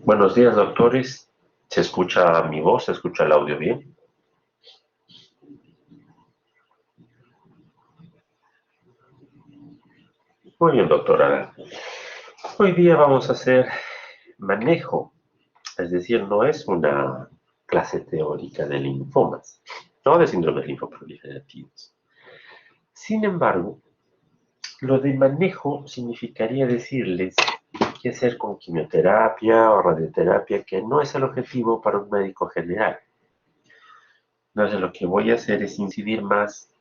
Buenos días, doctores. ¿Se escucha mi voz? ¿Se escucha el audio bien? Muy bien, doctora. Hoy día vamos a hacer manejo, es decir, no es una clase teórica de linfomas, no de síndromes linfoproliferativos. Sin embargo, lo de manejo significaría decirles qué hacer con quimioterapia o radioterapia, que no es el objetivo para un médico general. Entonces, lo que voy a hacer es incidir más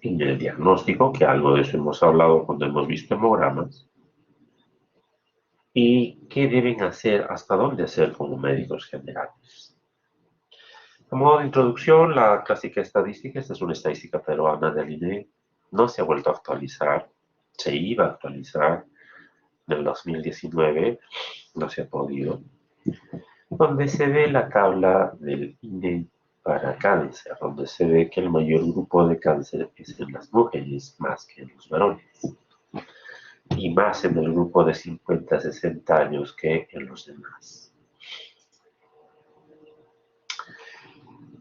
en el diagnóstico, que algo de eso hemos hablado cuando hemos visto hemogramas, y qué deben hacer, hasta dónde hacer como médicos generales. A modo de introducción, la clásica estadística, esta es una estadística peruana del INE, no se ha vuelto a actualizar, se iba a actualizar en el 2019, no se ha podido, donde se ve la tabla del INE para cáncer, donde se ve que el mayor grupo de cáncer es en las mujeres más que en los varones, y más en el grupo de 50 a 60 años que en los demás.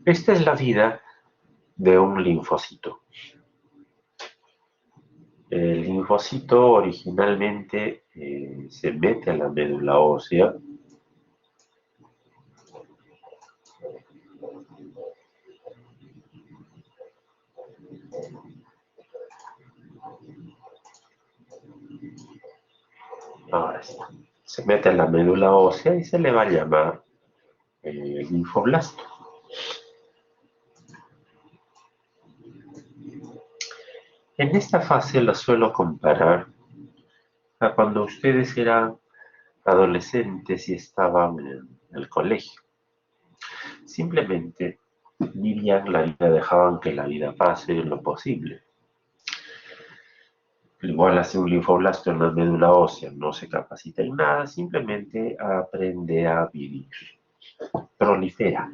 Esta es la vida de un linfocito. El linfocito originalmente se mete a la médula ósea. Ahora sí. Se mete a la médula ósea y se le va a llamar linfoblasto. En esta fase la suelo comparar a cuando ustedes eran adolescentes y estaban en el colegio. Simplemente vivían la vida, dejaban que la vida pase en lo posible. Igual hace un linfoblasto en la médula ósea, no se capacita en nada, simplemente aprende a vivir, prolifera.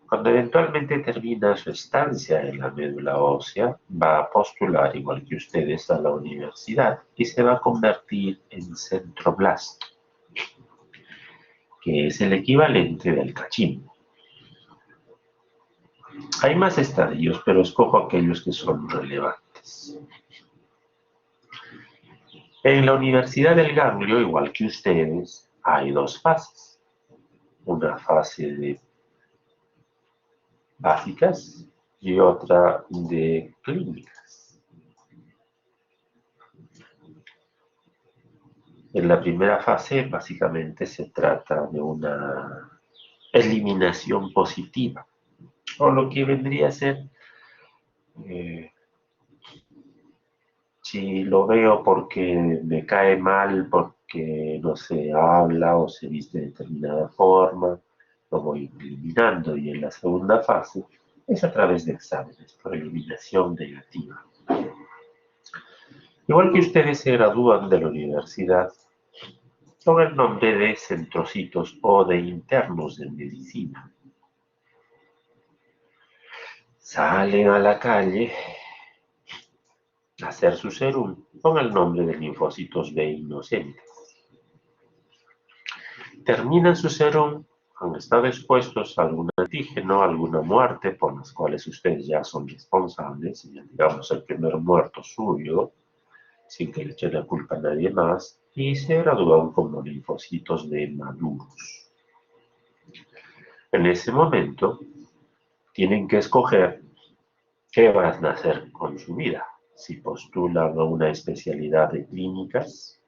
Cuando eventualmente termina su estancia en la médula ósea, va a postular, igual que ustedes, a la universidad y se va a convertir en centroblasto, que es el equivalente del cachimbo. Hay más estadios, pero escojo aquellos que son relevantes. En la Universidad del Ganglio, igual que ustedes, hay dos fases. Una fase de básicas y otra de clínicas. En la primera fase, básicamente, se trata de una eliminación positiva, o lo que vendría a ser, eh, si lo veo porque me cae mal, porque no se habla o se viste de determinada forma, lo voy eliminando. Y en la segunda fase es a través de exámenes por eliminación negativa. Igual que ustedes se gradúan de la universidad con el nombre de centrocitos o de internos de medicina. Salen a la calle a hacer su serum con el nombre de linfocitos B inocentes. Terminan su serum, han estado expuestos a algún antígeno, alguna muerte por las cuales ustedes ya son responsables, y digamos el primer muerto suyo, sin que le echen la culpa a nadie más, y se gradúan como linfocitos B maduros. En ese momento, tienen que escoger qué van a hacer con su vida. Si postulan a una especialidad de clínicas,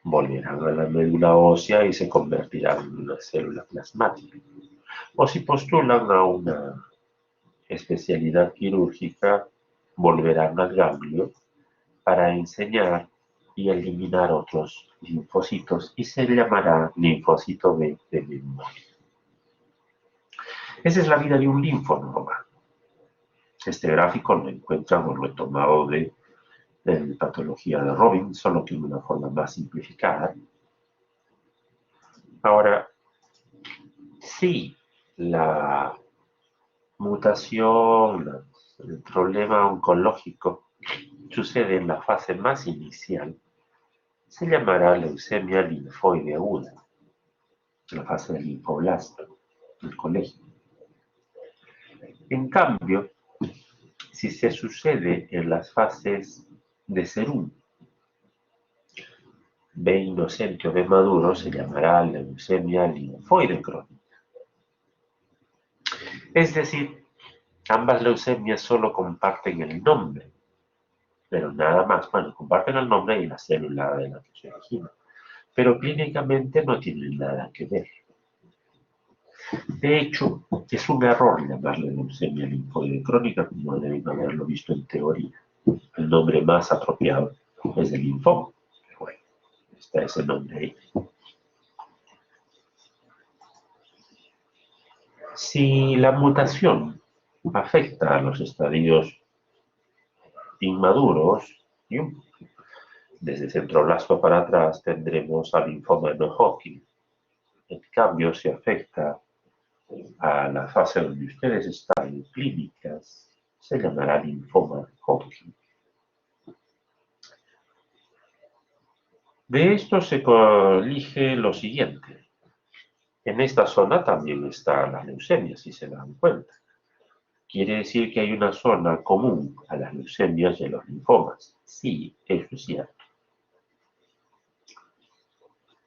volverán a la médula ósea y se convertirán en una célula plasmática. O si postulan a una especialidad quirúrgica, volverán al ganglio para enseñar y eliminar otros linfocitos y se llamará linfocito B de memoria. Esa es la vida de un linfonoma. Este gráfico lo encuentran o lo he tomado de patología de Robin, solo que de una forma más simplificada. Ahora, sí, la mutación, el problema oncológico sucede en la fase más inicial, se llamará leucemia linfoide aguda, la fase del linfoblasto, del colegio. En cambio, si se sucede en las fases de serum, B inocente o B maduro, se llamará leucemia linfoide crónica. Es decir, ambas leucemias solo comparten el nombre, pero nada más. Bueno, comparten el nombre y la célula de la que se origina, pero clínicamente no tienen nada que ver. De hecho, es un error llamarle leucemia linfoide crónica, como deben haberlo visto en teoría. El nombre más apropiado es el linfoma, pero bueno, está ese nombre ahí. Si la mutación afecta a los estadios inmaduros, desde centroblasto para atrás tendremos al linfoma no Hodgkin. En cambio, si afecta a la fase donde ustedes están clínicas, se llamará linfoma Hodgkin. De esto se colige lo siguiente. En esta zona también está la leucemia, si se dan cuenta. Quiere decir que hay una zona común a las leucemias y a los linfomas. Sí, eso es cierto.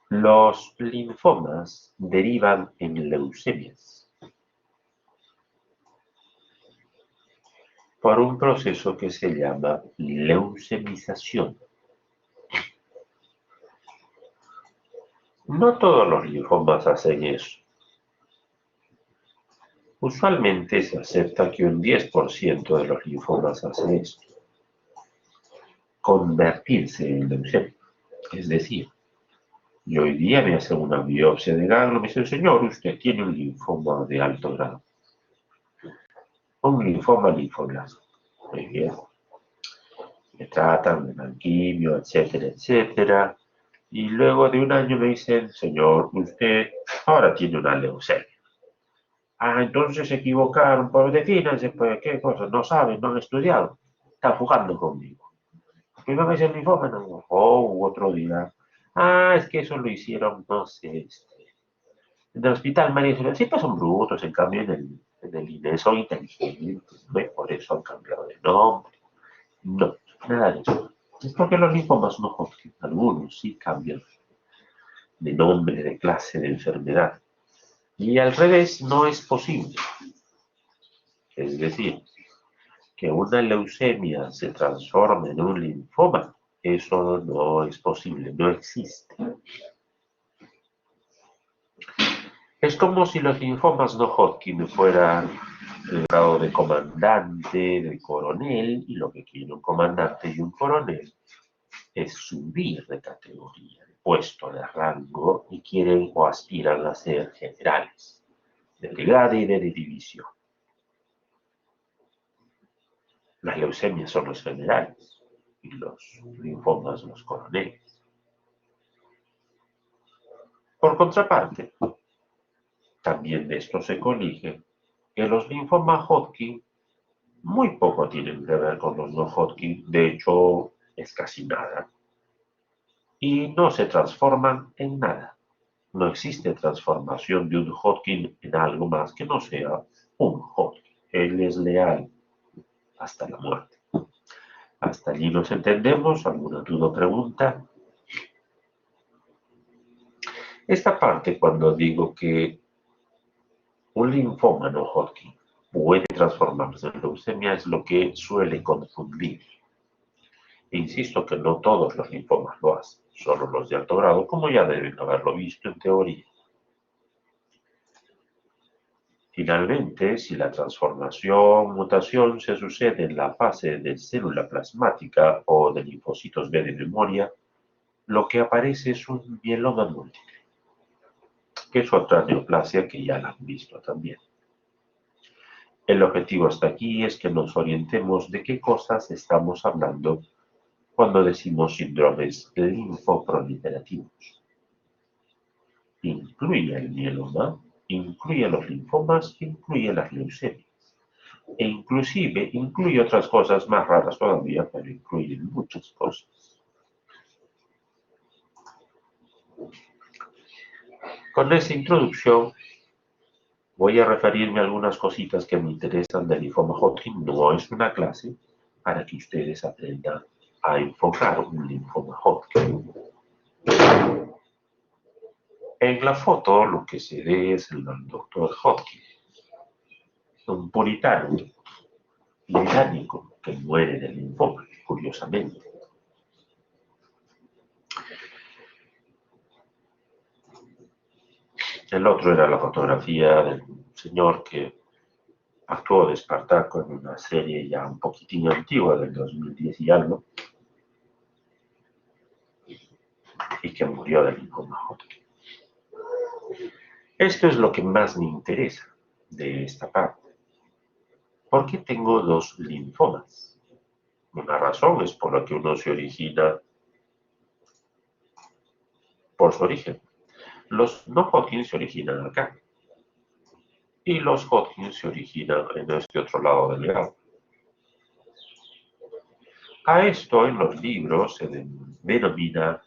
Los linfomas derivan en leucemias por un proceso que se llama leucemización. No todos los linfomas hacen eso. Usualmente se acepta que un 10% de los linfomas hace esto, convertirse en leucemia. Es decir, yo hoy día me hacen una biopsia de ganglio y me dicen, señor, usted tiene un linfoma de alto grado. Un linfoma linfoblasto. Muy bien. Me tratan, me dan quimio, etcétera, etcétera. Y luego de un año me dicen, señor, usted ahora tiene una leucemia. Ah, entonces se equivocaron, pues defínanse, pues qué cosas, no saben, no han estudiado. Están jugando conmigo. Primera vez el linfoma, no. Otro día. Ah, es que eso lo hicieron, no sé, en el hospital María Soledad. Siempre son brutos, en cambio en el INE son inteligentes, ¿no? Y por eso han cambiado de nombre. No, nada de eso. Es porque los linfomas no Hodgkin, algunos sí cambian de nombre, de clase, de enfermedad. Y al revés no es posible. Es decir, que una leucemia se transforme en un linfoma, eso no es posible, no existe. Es como si los linfomas no Hodgkin fueran el grado de comandante, de coronel, y lo que quiere un comandante y un coronel es subir de categoría, de puesto, de rango, y quieren o aspiran a ser generales, de brigada y de división. Las leucemias son los generales y los linfomas los coroneles. Por contraparte, también de esto se colige que los linfomas Hodgkin muy poco tienen que ver con los no Hodgkin, de hecho es casi nada, y no se transforman en nada. No existe transformación de un Hodgkin en algo más que no sea un Hodgkin. Él es leal hasta la muerte. Hasta allí nos entendemos. ¿Alguna duda o pregunta? Esta parte, cuando digo que un linfoma no Hodgkin puede transformarse en leucemia, es lo que suele confundir. E insisto que no todos los linfomas lo hacen, solo los de alto grado, como ya deben haberlo visto en teoría. Finalmente, si la transformación-mutación se sucede en la fase de célula plasmática o de linfocitos B de memoria, lo que aparece es un mieloma múltiple, que es otra neoplasia que ya la han visto también. El objetivo hasta aquí es que nos orientemos de qué cosas estamos hablando cuando decimos síndromes linfoproliferativos. Incluye el mieloma, incluye los linfomas, incluye las leucemias. E inclusive incluye otras cosas más raras todavía, pero incluye muchas cosas. Con esta introducción voy a referirme a algunas cositas que me interesan del linfoma Hodgkin. No es una clase para que ustedes aprendan a enfocar un linfoma Hodgkin. En la foto lo que se ve es el doctor Hodgkin, un puritano británico que muere de linfoma, curiosamente. El otro era la fotografía del señor que actuó de Espartaco en una serie ya un poquitín antigua del 2010 y algo, y que murió de linfoma Hodgkin. Esto es lo que más me interesa de esta parte. ¿Por qué tengo dos linfomas? Una razón es por la que uno se origina por su origen. Los no Hodgkin se originan acá. Y los Hodgkin se originan en este otro lado del grado. A esto en los libros se denomina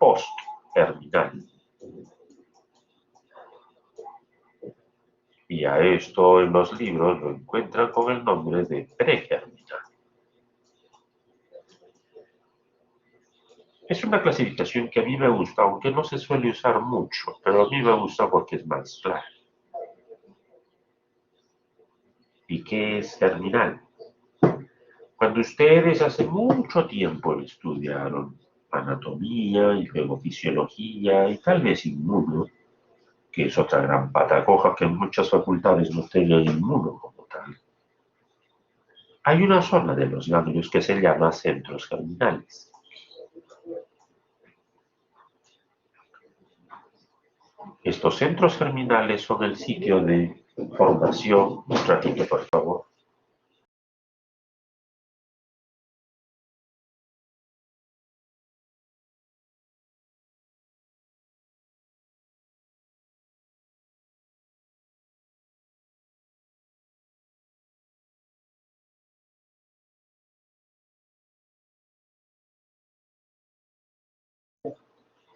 postgerminal. Y a esto en los libros lo encuentran con el nombre de pregerminal. Es una clasificación que a mí me gusta, aunque no se suele usar mucho, pero a mí me gusta porque es más clara. ¿Y qué es germinal? Cuando ustedes hace mucho tiempo estudiaron anatomía y luego fisiología y tal vez inmuno, que es otra gran pata coja que en muchas facultades no tienen inmuno como tal, hay una zona de los ganglios que se llama centros germinales. Estos centros germinales son el sitio de formación. Un ratito, por favor.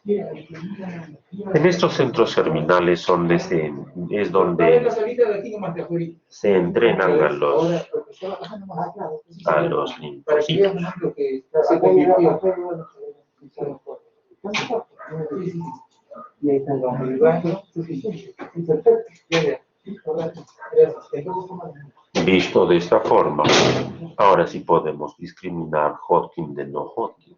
En estos centros germinales es donde se entrenan a los linfocitos. Visto de esta forma, ahora sí podemos discriminar Hodgkin de no Hodgkin.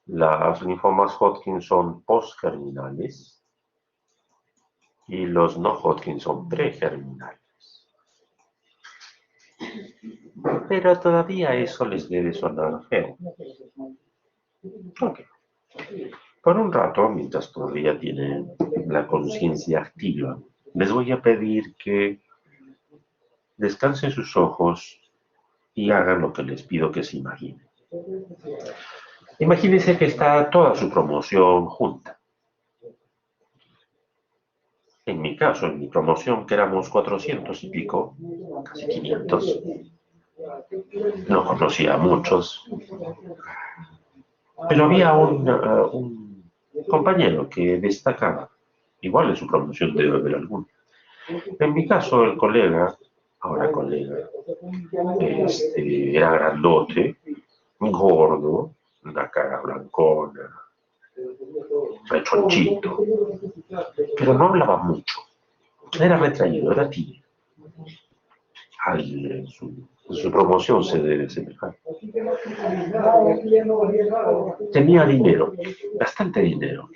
Las linfomas Hodgkin son postgerminales y los no Hodgkin son pregerminales. Pero todavía eso les debe sonar feo. Ok. Por un rato, mientras todavía tienen la conciencia activa, les voy a pedir que descansen sus ojos y hagan lo que les pido que se imaginen. Imagínense que está toda su promoción junta. En mi caso, en mi promoción, que éramos 400 y pico, casi 500, no conocía a muchos, pero había un compañero que destacaba. Igual en su promoción debe haber alguno. En mi caso, el colega, ahora colega, era grandote, gordo, una cara blancona, rechonchito, pero no hablaba mucho. Era retraído, era tímido. En su promoción se debe semejar. Tenía dinero, bastante dinero.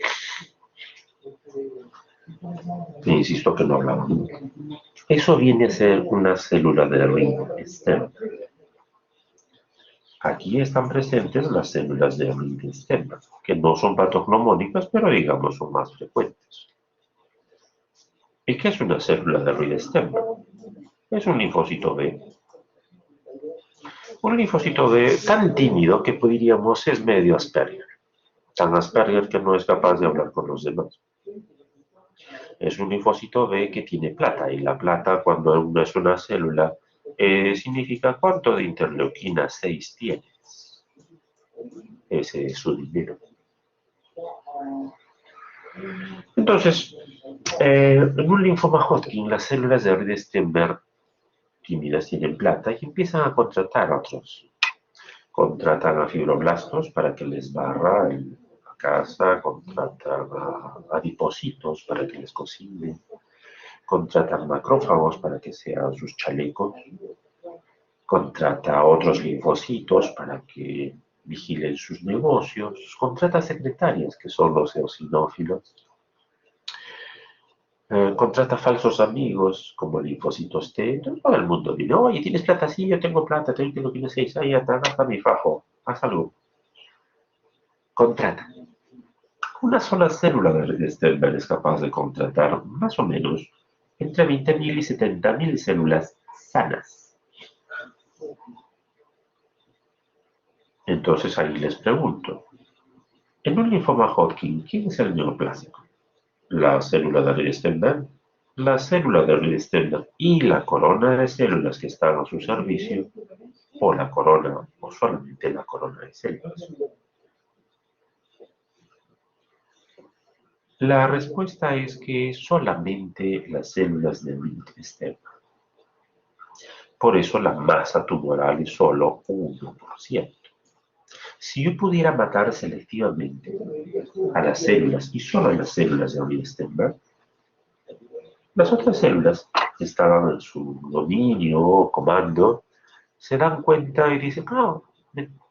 E insisto que no hablaba nunca. Eso viene a ser una célula de ring stem. Aquí están presentes las células de ring stem, que no son patognomónicas, pero digamos son más frecuentes. ¿Y qué es una célula de ring stem? Es un linfocito B. Un linfocito B tan tímido que diríamos es medio Asperger. Tan Asperger que no es capaz de hablar con los demás. Es un linfocito B que tiene plata, y la plata, cuando uno es una célula, significa cuánto de interleuquina 6 tienes. Ese es su dinero. Entonces, en un linfoma Hodgkin, las células de red Stenberg tímidas tienen plata y empiezan a contratar a otros. Contratan a fibroblastos para que les barra la casa, contratan a adipocitos para que les cocinen, contratan macrófagos para que sean sus chalecos, contrata a otros linfocitos para que vigilen sus negocios, contrata secretarias, que son los eosinófilos, contrata falsos amigos como linfocitos T. Entonces todo el mundo dice, oye, ¿tienes plata? Sí, yo tengo plata, tengo que 6, ahí atrás mi fajo, haz algo. Contrata. Una sola célula de Stenberg es capaz de contratar más o menos entre 20.000 y 70.000 células sanas. Entonces ahí les pregunto, en un linfoma Hodgkin, ¿quién es el neoplásico? ¿La célula de Riestenberg? La célula de Riestenberg y la corona de células que están a su servicio, o la corona, o solamente la corona de células. La respuesta es que solamente las células de Riestenberg. Por eso la masa tumoral es solo 1%. Si yo pudiera matar selectivamente a las células y solo a las células de Riestenberg, las otras células que estaban en su dominio o comando se dan cuenta y dicen,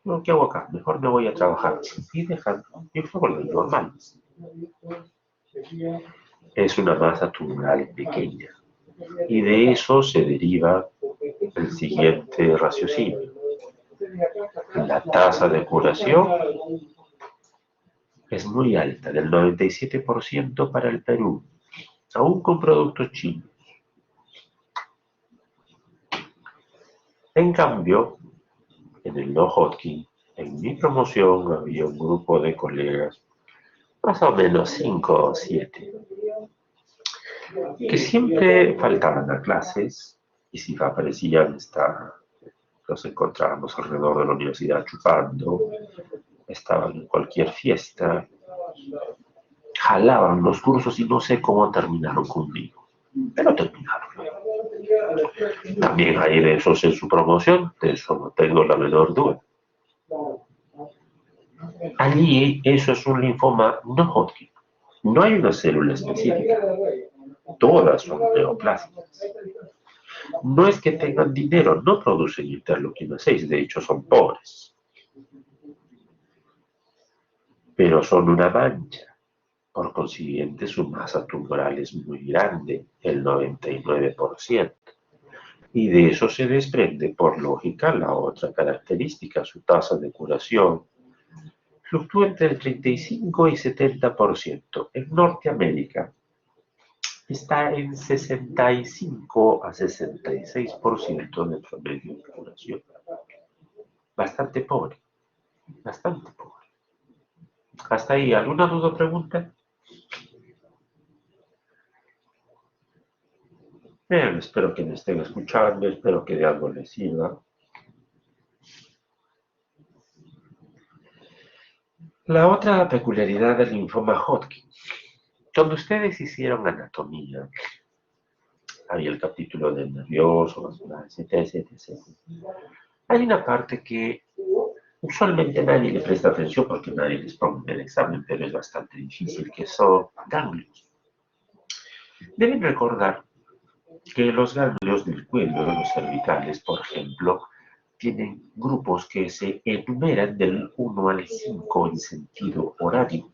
no, ¿qué hago acá? Mejor me voy a trabajar. Y dejan y vuelven normales. Es una masa tumoral pequeña. Y de eso se deriva el siguiente raciocinio. La tasa de curación es muy alta, del 97% para el Perú, aún con productos chinos. En cambio, en el no Hodgkin, en mi promoción había un grupo de colegas, más o menos 5 o 7, que siempre faltaban a clases y si aparecían los encontrábamos alrededor de la universidad chupando, estaban en cualquier fiesta, jalaban los cursos y no sé cómo terminaron conmigo, pero terminaron. También hay de esos en su promoción, de eso no tengo la menor duda. Allí eso es un linfoma no Hodgkin. No hay una célula específica. Todas son neoplásicas. No es que tengan dinero, no producen interleuquina 6, de hecho son pobres. Pero son una mancha. Por consiguiente, su masa tumoral es muy grande, el 99%. Y de eso se desprende, por lógica, la otra característica, su tasa de curación fluctúa entre el 35 y 70%. En Norteamérica está en 65 a 66% de promedio de curación. Bastante pobre, bastante pobre. Hasta ahí, ¿alguna duda o pregunta? Espero que me estén escuchando, espero que de algo les sirva. La otra peculiaridad del linfoma Hodgkin. Cuando ustedes hicieron anatomía, había el capítulo del nervioso, etc. Hay una parte que usualmente nadie le presta atención porque nadie les pone el examen, pero es bastante difícil, que son ganglios. Deben recordar que los ganglios del cuello, los cervicales, por ejemplo, tienen grupos que se enumeran del 1 al 5 en sentido horario.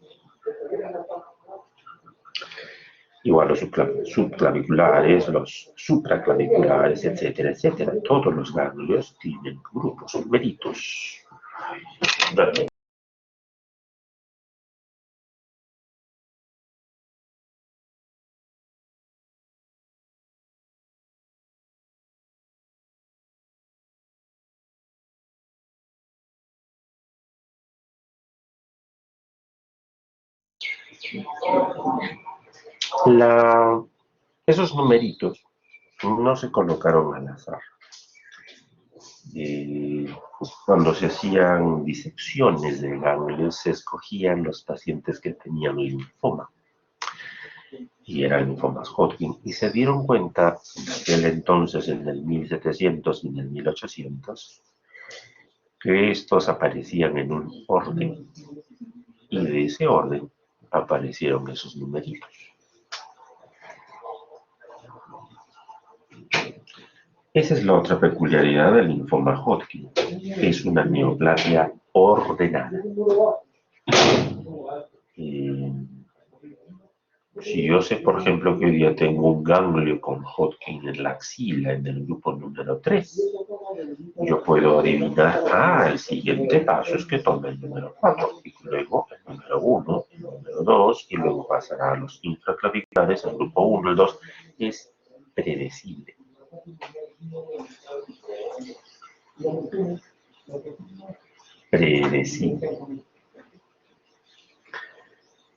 Igual los subclaviculares, los supraclaviculares, etcétera, etcétera. Todos los ganglios tienen grupos numeritos. Esos numeritos no se colocaron al azar. Cuando se hacían disecciones de ganglios, se escogían los pacientes que tenían linfoma. y eran linfomas Hodgkin, y se dieron cuenta en aquel entonces, en el 1700 y en el 1800, que estos aparecían en un orden, y de ese orden aparecieron esos numeritos. Esa es la otra peculiaridad del linfoma Hodgkin, es una neoplasia ordenada. Si yo sé, por ejemplo, que hoy día tengo un ganglio con Hodgkin en la axila, en el grupo número 3, yo puedo adivinar, el siguiente paso es que tome el número 4, y luego el número 1, el número 2, y luego pasará a los infraclaviculares, el grupo 1, el 2, es predecible. Predecible.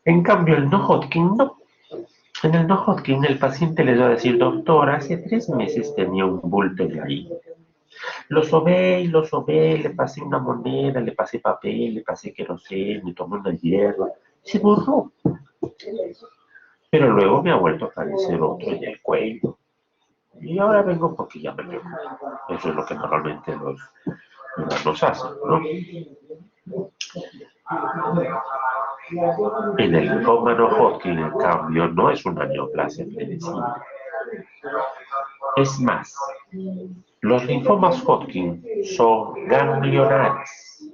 En cambio, el no Hodgkin no. En el no Hodgkin, el paciente les va a decir, doctor, hace 3 meses tenía un bulto en la ingle. Lo sobé, le pasé una moneda, le pasé papel, le pasé queroseno, me tomé una hierba, se borró. Pero luego me ha vuelto a aparecer otro en el cuello. Y ahora vengo porque ya me preocupa. Eso es lo que normalmente los humanos hacen, ¿no? En el linfoma no Hodgkin, en cambio, no es una neoplasia predecible. Es más, los linfomas Hodgkin son ganglionares.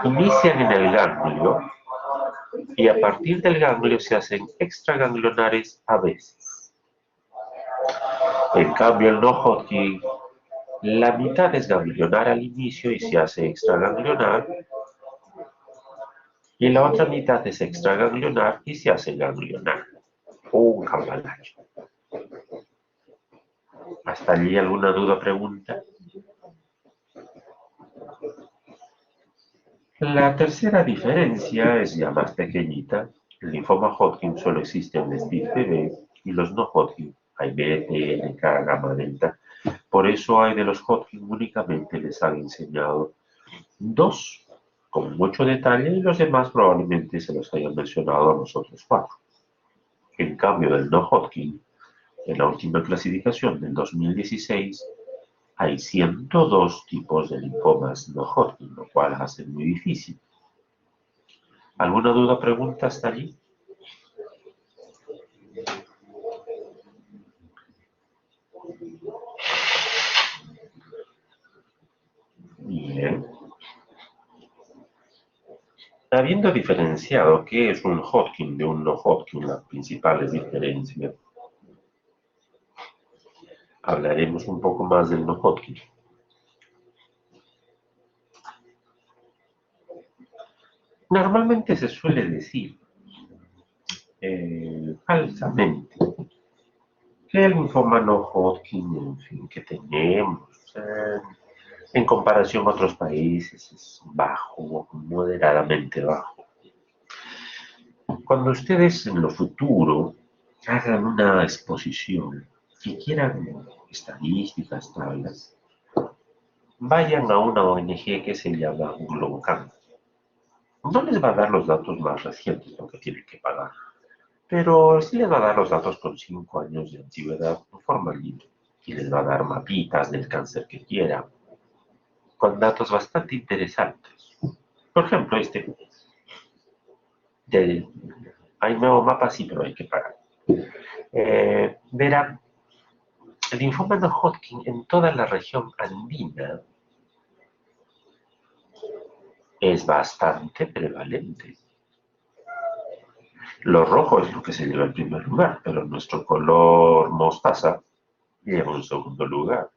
Inician en el ganglio y a partir del ganglio se hacen extraganglionares a veces. En cambio, el no Hodgkin, la mitad es ganglionar al inicio y se hace extraganglionar, y la otra mitad es extraganglionar y se hace ganglionar. Un cambalache. ¿Hasta allí alguna duda o pregunta? La tercera diferencia es ya más pequeñita. El linfoma Hodgkin solo existe en la estirpe B y los no Hodgkin hay B, T, NK, gamma, delta. Por eso hay de los Hodgkin únicamente les han enseñado 2 con mucho detalle y los demás probablemente se los hayan mencionado a los otros 4. En cambio del no Hodgkin, en la última clasificación del 2016, hay 102 tipos de linfomas no Hodgkin, lo cual hace muy difícil. ¿Alguna duda o pregunta hasta allí? Bien. Habiendo diferenciado qué es un Hodgkin de un no Hodgkin, las principales diferencias, hablaremos un poco más del no Hodgkin. Normalmente se suele decir, falsamente, que el linfoma no Hodgkin, en fin, que tenemos, en comparación a otros países, es bajo, moderadamente bajo. Cuando ustedes en lo futuro hagan una exposición y quieran estadísticas, tablas, vayan a una ONG que se llama GloboCam. No les va a dar los datos más recientes porque tienen que pagar, pero sí les va a dar los datos con 5 años de antigüedad de forma libre y les va a dar mapitas del cáncer que quiera, con datos bastante interesantes. Por ejemplo, hay nuevo mapa, sí, pero hay que pagar. Verán, el linfoma no Hodgkin en toda la región andina es bastante prevalente. Lo rojo es lo que se lleva en primer lugar, pero nuestro color mostaza lleva en segundo lugar.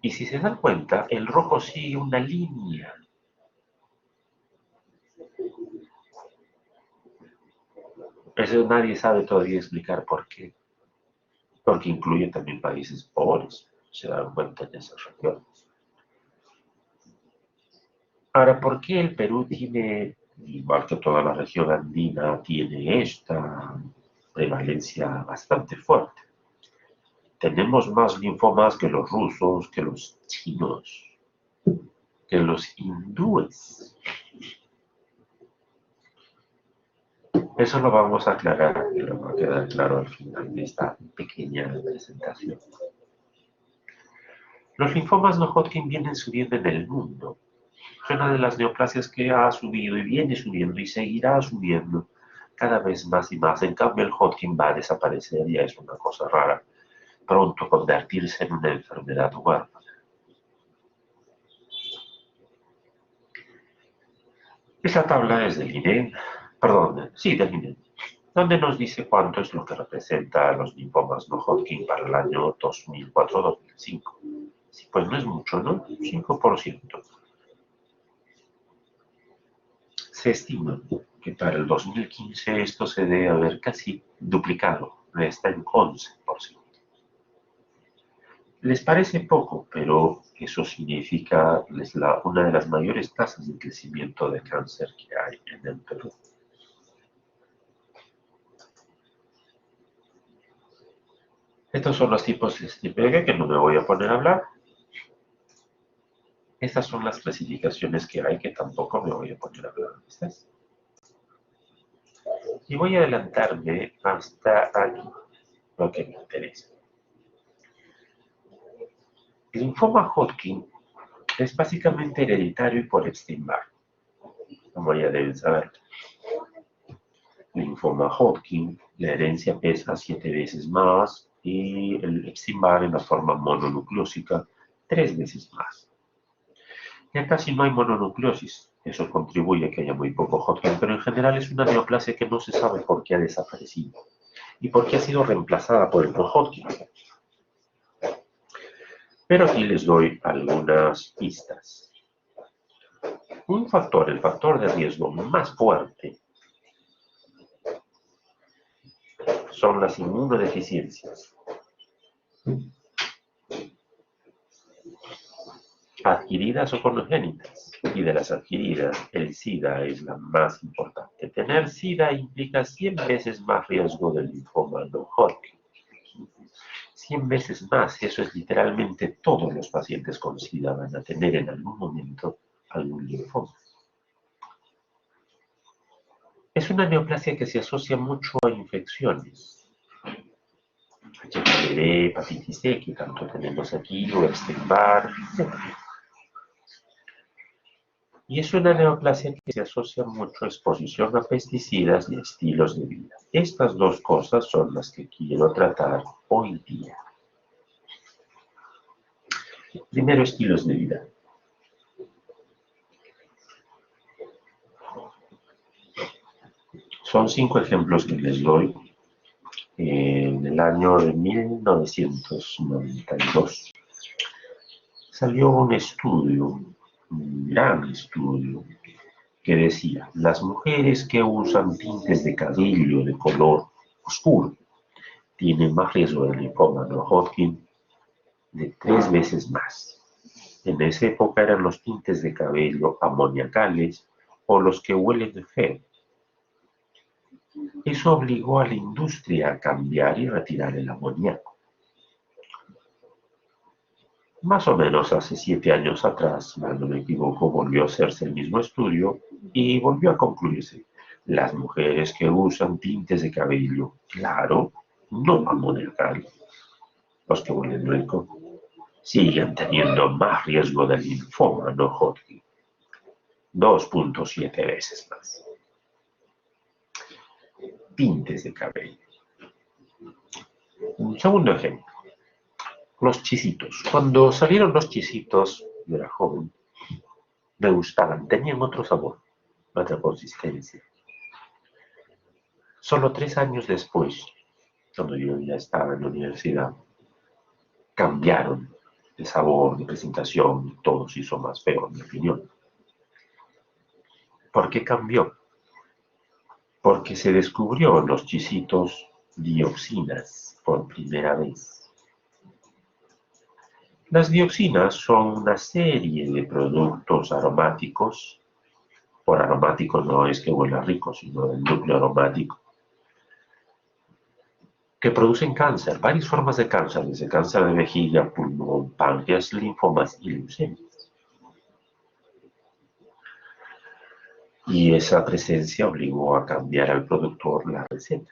Y si se dan cuenta, el rojo sigue una línea. Eso nadie sabe todavía explicar por qué. Porque incluye también países pobres, se dan cuenta en esas regiones. Ahora, ¿por qué el Perú tiene, igual que toda la región andina, tiene esta prevalencia bastante fuerte? Tenemos más linfomas que los rusos, que los chinos. que los hindúes. Eso lo vamos a aclarar y lo va a quedar claro al final de esta pequeña presentación. Los linfomas no Hodgkin vienen subiendo en el mundo. Es una de las neoplasias que ha subido y viene subiendo y seguirá subiendo cada vez más y más. En cambio, el Hodgkin va a desaparecer, ya es una cosa rara, pronto convertirse en una enfermedad huérfana. Esta tabla es del INE, del INE, donde nos dice cuánto es lo que representa los linfomas no Hodgkin para el año 2004-2005. Sí, pues no es mucho, ¿no? 5%. Se estima que para el 2015 esto se debe haber casi duplicado, está en 11%. Les parece poco, pero eso significa una de las mayores tasas de crecimiento de cáncer que hay en el Perú. Estos son los tipos de STIPEG que no me voy a poner a hablar. Estas son las clasificaciones que hay que tampoco me voy a poner a hablar de estas. Y voy a adelantarme hasta aquí, lo que me interesa. El linfoma Hodgkin es básicamente hereditario y por Epstein-Barr, como ya deben saber. Linfoma Hodgkin, la herencia pesa 7 veces más y el Epstein-Barr en la forma mononucleósica 3 veces más. Ya casi no hay mononucleosis, eso contribuye a que haya muy poco Hodgkin, pero en general es una neoplasia que no se sabe por qué ha desaparecido y por qué ha sido reemplazada por el no-Hodgkin. Pero aquí les doy algunas pistas. El factor de riesgo más fuerte, son las inmunodeficiencias. Adquiridas o congénitas. Y de las adquiridas, el SIDA es la más importante. Tener SIDA implica 100 veces más riesgo del linfoma no Hodgkin. 100 veces más, eso es literalmente todos los pacientes con SIDA van a tener en algún momento algún linfoma. Es una neoplasia que se asocia mucho a infecciones. HPV, hepatitis C, que tanto tenemos aquí, o Epstein-Barr, etc. Y es una neoplasia que se asocia mucho a exposición a pesticidas y estilos de vida. Estas dos cosas son las que quiero tratar hoy día. Primero, estilos de vida. Son 5 ejemplos que les doy. En el año de 1992 salió un estudio, un gran estudio, que decía, las mujeres que usan tintes de cabello de color oscuro tienen más riesgo de linfoma no Hodgkin de 3 veces más. En esa época eran los tintes de cabello amoniacales o los que huelen feo. Eso obligó a la industria a cambiar y retirar el amoníaco. Más o menos hace 7 años atrás, si no me equivoco, volvió a hacerse el mismo estudio y volvió a concluirse. Las mujeres que usan tintes de cabello claro, no amoniacal, los que huelen rico, siguen teniendo más riesgo de linfoma no Hodgkin, 2.7 veces más. Tintes de cabello. Un segundo ejemplo. Los chisitos. Cuando salieron los chisitos, yo era joven, me gustaban, tenían otro sabor, otra consistencia. Solo 3 años después, cuando yo ya estaba en la universidad, cambiaron de sabor, de presentación, y todo se hizo más feo, en mi opinión. ¿Por qué cambió? Porque se descubrió en los chisitos dioxinas por primera vez. Las dioxinas son una serie de productos aromáticos. Por aromático no es que huela rico, sino el núcleo aromático, que producen cáncer, varias formas de cáncer, desde cáncer de vejiga, pulmón, páncreas, linfomas y leucemias. Y esa presencia obligó a cambiar al productor la receta.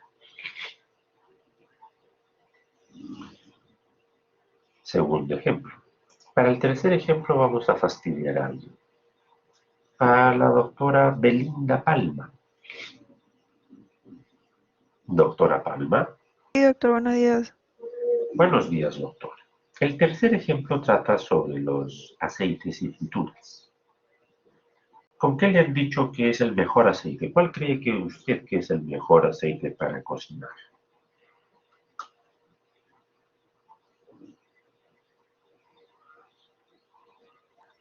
Segundo ejemplo. Para el tercer ejemplo vamos a fastidiar a alguien. A la doctora Belinda Palma. Doctora Palma. Sí, doctor, buenos días. Buenos días, doctor. El tercer ejemplo trata sobre los aceites y frituras. ¿Con qué le han dicho que es el mejor aceite? ¿Cuál cree que usted que es el mejor aceite para cocinar?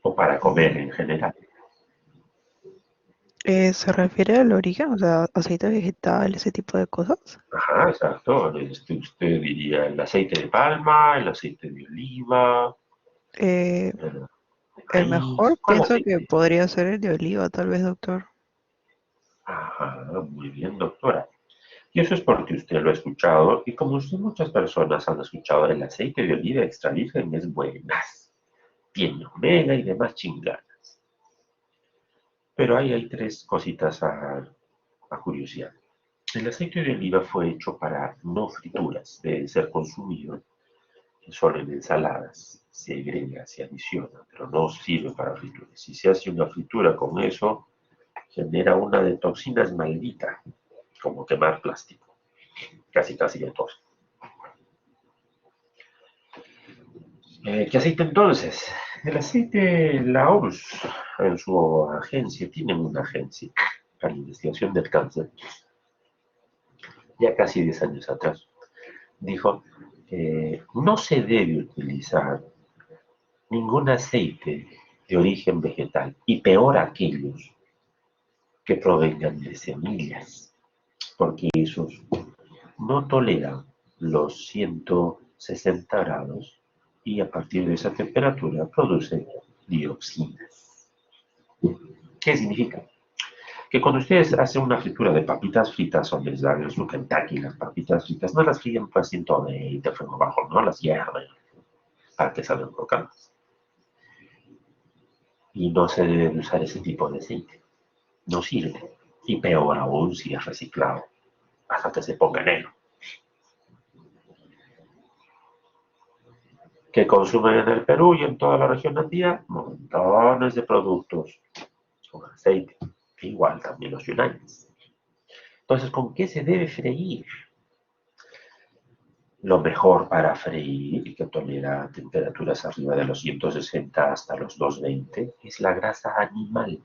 O para comer en general. ¿Se refiere al origen? O sea, aceite vegetal, ese tipo de cosas. Ajá, exacto. Usted diría el aceite de palma, el aceite de oliva, Eh, el el maíz. mejor ¿Cuál pienso que aceite? podría ser el de oliva, tal vez, doctor. Ajá, muy bien, doctora. Y eso es porque usted lo ha escuchado y como usted muchas personas han escuchado, el aceite de oliva extra virgen es buenas. Tiene omega y demás chingadas. Pero ahí hay tres cositas a curiosidad. El aceite de oliva fue hecho para no frituras, debe ser consumido solo en ensaladas, se agrega, se adiciona, pero no sirve para frituras. Si se hace una fritura con eso, genera una de toxinas maldita, como quemar plástico, casi casi de todo. ¿Qué aceite entonces? El aceite, la OMS, en su agencia, tienen una agencia para la investigación del cáncer, ya casi 10 años atrás, dijo que no se debe utilizar ningún aceite de origen vegetal, y peor aquellos que provengan de semillas, porque esos no toleran los 160 grados y a partir de esa temperatura producen dioxinas. ¿Qué significa? Que cuando ustedes hacen una fritura de papitas fritas o les dan en su Kentucky las papitas fritas, no las fríen pues 120 fuego bajo, no las hierven para que salgan crocantes. Y no se debe de usar ese tipo de aceite. No sirve. Y peor aún si es reciclado, hasta que se ponga negro. Que consumen en el Perú y en toda la región andina montones de productos con aceite. Igual también los Unites. Entonces, ¿con qué se debe freír? Lo mejor para freír y que tolera temperaturas arriba de los 160 hasta los 220 es la grasa animal.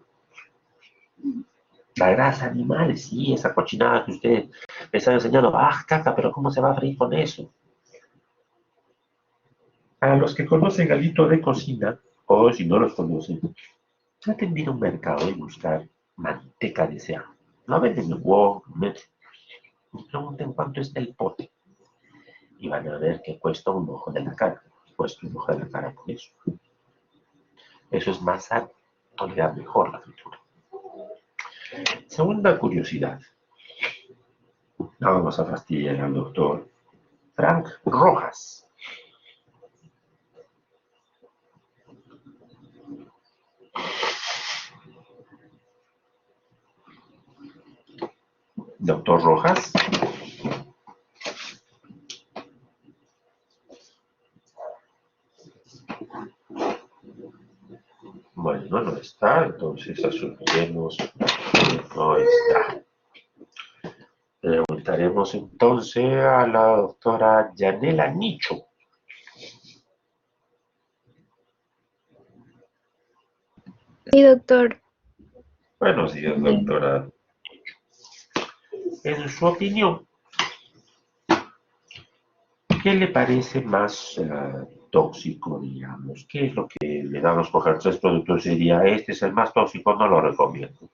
La grasa animal, sí, esa cochinada que usted me está enseñando. Ah, caca, pero ¿cómo se va a freír con eso? A los que conocen algo de cocina, o si no los conocen, traten de ir a un mercado y buscar manteca de cerdo. No venden en Walmart, Metro. Y pregunten cuánto está el pote. Y van a ver que cuesta un ojo de la cara. Cuesta un ojo de la cara por eso. Eso es más sano, tolera mejor la fritura. Segunda curiosidad. No vamos a fastidiar al doctor Frank Rojas. Doctor Rojas. Bueno, no está, entonces asumiremos que no está. Preguntaremos entonces a la doctora Yanela Nicho. Sí, doctor. Buenos días, doctora. En su opinión, ¿qué le parece más tóxico, digamos? ¿Qué es lo que le damos a escoger tres productos y diría, este es el más tóxico, no lo recomiendo?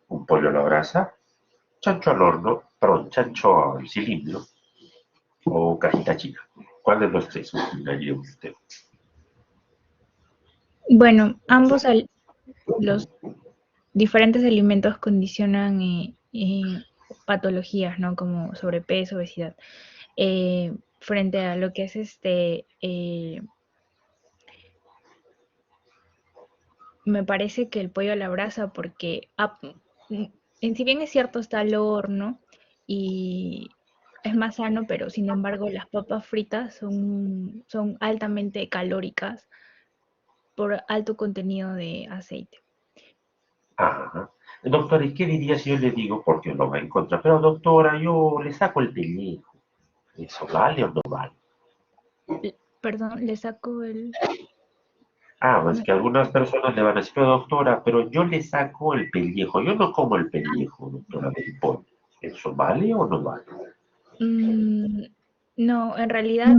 ¿Un pollo a la brasa? ¿Chancho al horno? Perdón, chancho al cilindro o cajita china? ¿Cuál de los tres utilizaría usted? Bueno, los diferentes alimentos condicionan patologías, ¿no? Como sobrepeso, obesidad. Frente a lo que es me parece que el pollo a la brasa, porque en si bien es cierto está al horno y es más sano, pero sin embargo las papas fritas son altamente calóricas por alto contenido de aceite. Ajá. Doctora, ¿y qué diría si yo le digo, porque lo va en contra? Pero doctora, yo le saco el pellejo. ¿Eso vale o no vale? Perdón, le saco el... Ah, pues me- que algunas personas le van a decir, pero doctora, pero yo le saco el pellejo. Yo no como el pellejo, doctora, del pollo. ¿Eso vale o no vale? mm, no, en realidad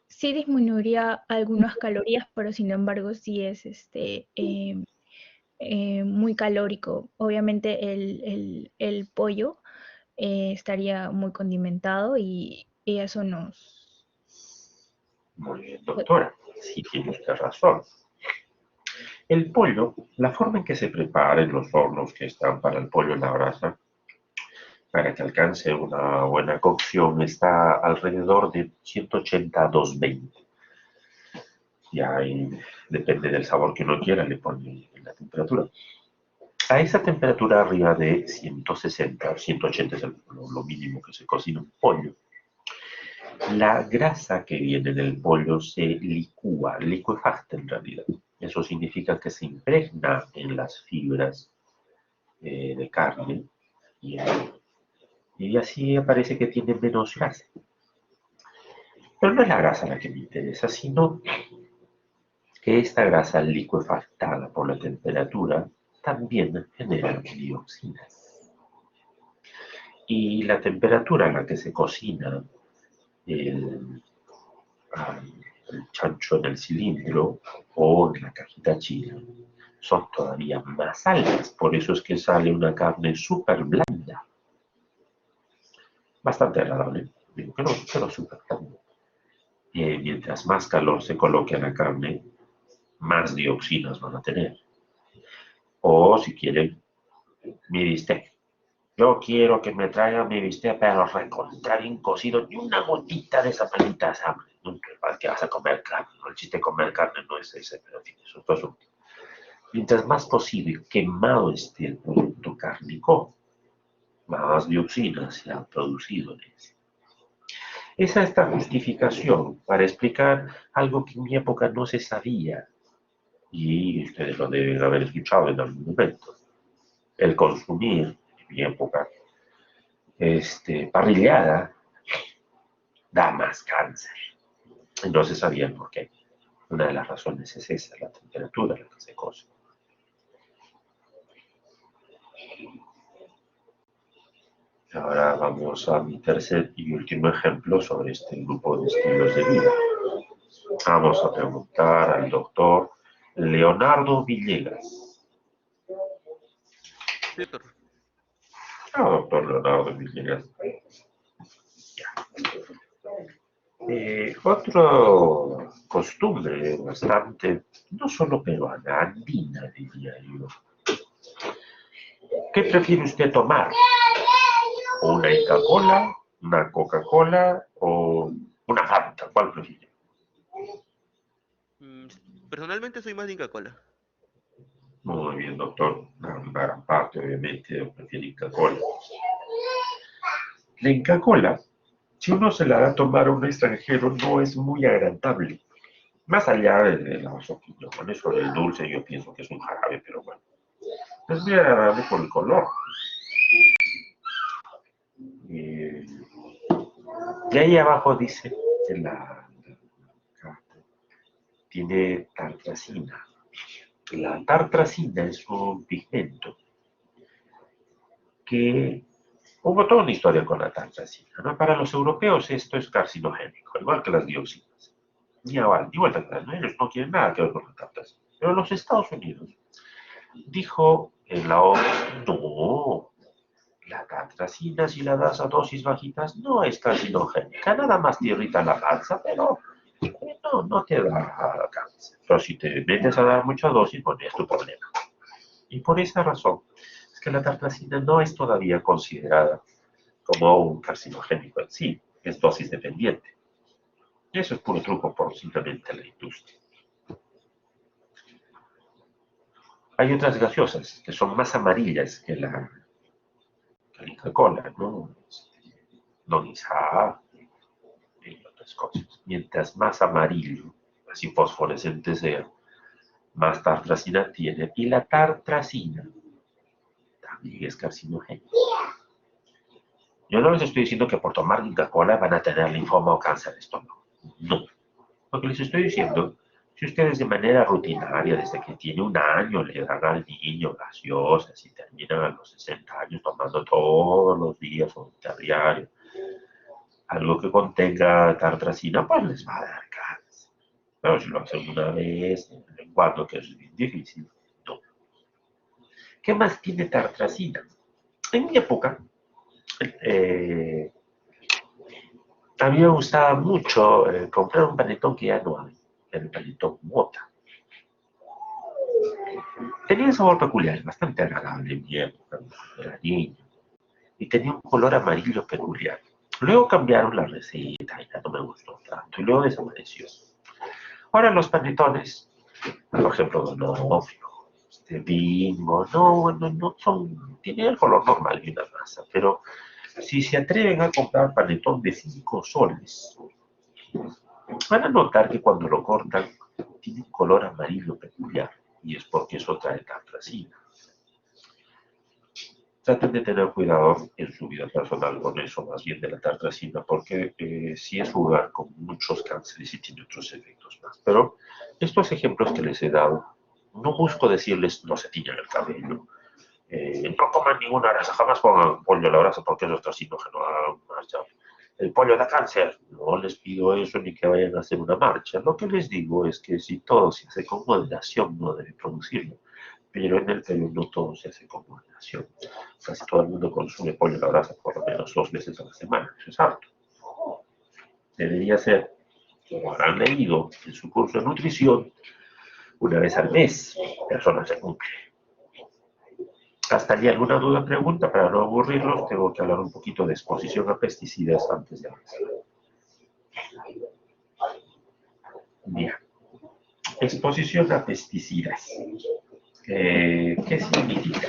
sí disminuiría algunas calorías, pero sin embargo sí es muy calórico. Obviamente el pollo estaría muy condimentado y eso nos... Muy bien, doctora. Sí tiene usted razón. El pollo, la forma en que se prepara en los hornos que están para el pollo en la brasa, para que alcance una buena cocción, está alrededor de 180 a 220. Y ahí depende del sabor que uno quiera, le pone la temperatura. A esa temperatura arriba de 160 o 180 es lo mínimo que se cocina un pollo. La grasa que viene del pollo se licúa, liquefacta en realidad. Eso significa que se impregna en las fibras de carne y, y así parece que tiene menos grasa. Pero no es la grasa la que me interesa, sino que esta grasa liquefactada por la temperatura también genera dioxinas. Y la temperatura a la que se cocina el, el chancho en el cilindro o en la cajita china son todavía más altas. Por eso es que sale una carne súper blanda. Bastante agradable. Digo que no, pero súper blanda. Mientras más calor se coloque a la carne, más dioxinas van a tener. O si quieren, mi bistec. Yo quiero que me traigan mi bistec, pero recontra bien cocido, ni una gotita de esa palita de sangre. Nunca, ¿para qué vas a comer carne? No, el chiste de comer carne no es ese, pero en fin, eso es otro asunto. Mientras más cocido y quemado esté el producto cárnico, más dioxinas se han producido en él. Esa es esta justificación para explicar algo que en mi época no se sabía, y ustedes lo deben haber escuchado en algún momento. El consumir, en mi época, parrillada da más cáncer. Y no se sabía por qué. Una de las razones es esa, la temperatura a la que se cose. Ahora vamos a mi tercer y último ejemplo sobre este grupo de estilos de vida. Vamos a preguntar al doctor Leonardo Villegas. Sí, doctor. Ah, doctor Leonardo Villegas. Otro costumbre bastante, no solo peruana, andina, diría yo. ¿Qué prefiere usted tomar? ¿Una Inca Cola, una Coca-Cola o una Fanta? ¿Cuál prefiere? Mm, Personalmente soy más de Inca Cola. Muy bien, doctor. Una gran parte, obviamente, prefiere Inca Cola. La Inca Cola, si uno se la da a tomar a un extranjero, no es muy agradable. Más allá de la opinión, con eso del dulce, yo pienso que es un jarabe, pero bueno. Es muy agradable por el color. Eh, y ahí abajo dice que la carta tiene tartracina. La tartracina es un pigmento que hubo toda una historia con la tartracina, ¿no? Para los europeos esto es carcinogénico, igual que las dioxinas. Igual que ellos no quieren nada que ver con la tartracina. Pero los Estados Unidos dijo en la OMS, no, la tartracina si la das a dosis bajitas no es carcinogénica, nada más te irrita la panza, pero no te da cáncer. Pero si te metes a dar mucha dosis, bueno, es tu problema. Y por esa razón es que la tartracina no es todavía considerada como un carcinogénico en sí, es dosis dependiente. Y eso es puro truco por simplemente la industria. Hay otras gaseosas que son más amarillas que la Coca-Cola, ¿no? Don Isaac y otras cosas. Mientras más amarillo, así fosforescente sea, más tartracina tiene. Y la tartracina también es carcinogénica. Yo no les estoy diciendo que por tomar Coca-Cola van a tener linfoma o cáncer de estómago. No. Lo que les estoy diciendo, si ustedes de manera rutinaria, desde que tiene un año, le dan al niño gaseosas y terminan a los 60 años tomando todos los días o diario algo que contenga tartracina, pues les va a dar cáncer. Pero si lo hacen una vez, de vez en cuando, que es bien difícil, no. ¿Qué más tiene tartracina? En mi época, a mí me gustaba mucho comprar un panetón que ya no hay, el panetón Mota. Tenía un sabor peculiar, bastante agradable en mi época, era niño, y tenía un color amarillo peculiar. Luego cambiaron la receta y ya no me gustó tanto, y luego desapareció. Ahora los panetones, por ejemplo, Donofrio, Bimbo, no son, tienen el color normal de una masa, pero si se atreven a comprar panetón de 5 soles, van a notar que cuando lo cortan tiene un color amarillo peculiar, y es porque eso trae tartracina. Traten de tener cuidado en su vida personal con eso, más bien de la tartracina, porque sí es jugar con muchos cánceres y tiene otros efectos más. Pero estos ejemplos que les he dado, no busco decirles no se tiñan el cabello, no coman ninguna grasa, jamás pongan pollo a la brasa porque eso es carcinógeno. El pollo da cáncer. No les pido eso ni que vayan a hacer una marcha. Lo que les digo es que si todo se hace con moderación, no debe producirlo. Pero en el Perú no todo se hace con moderación. Casi todo el mundo consume pollo a la brasa por lo menos 2 veces a la semana. Eso es harto. Debería ser, como habrán leído en su curso de nutrición, una vez al mes. Eso no se cumple. ¿Hasta allí alguna duda o pregunta? Para no aburrirlos, tengo que hablar un poquito de exposición a pesticidas antes de avanzar. Bien. Exposición a pesticidas. ¿Qué significa?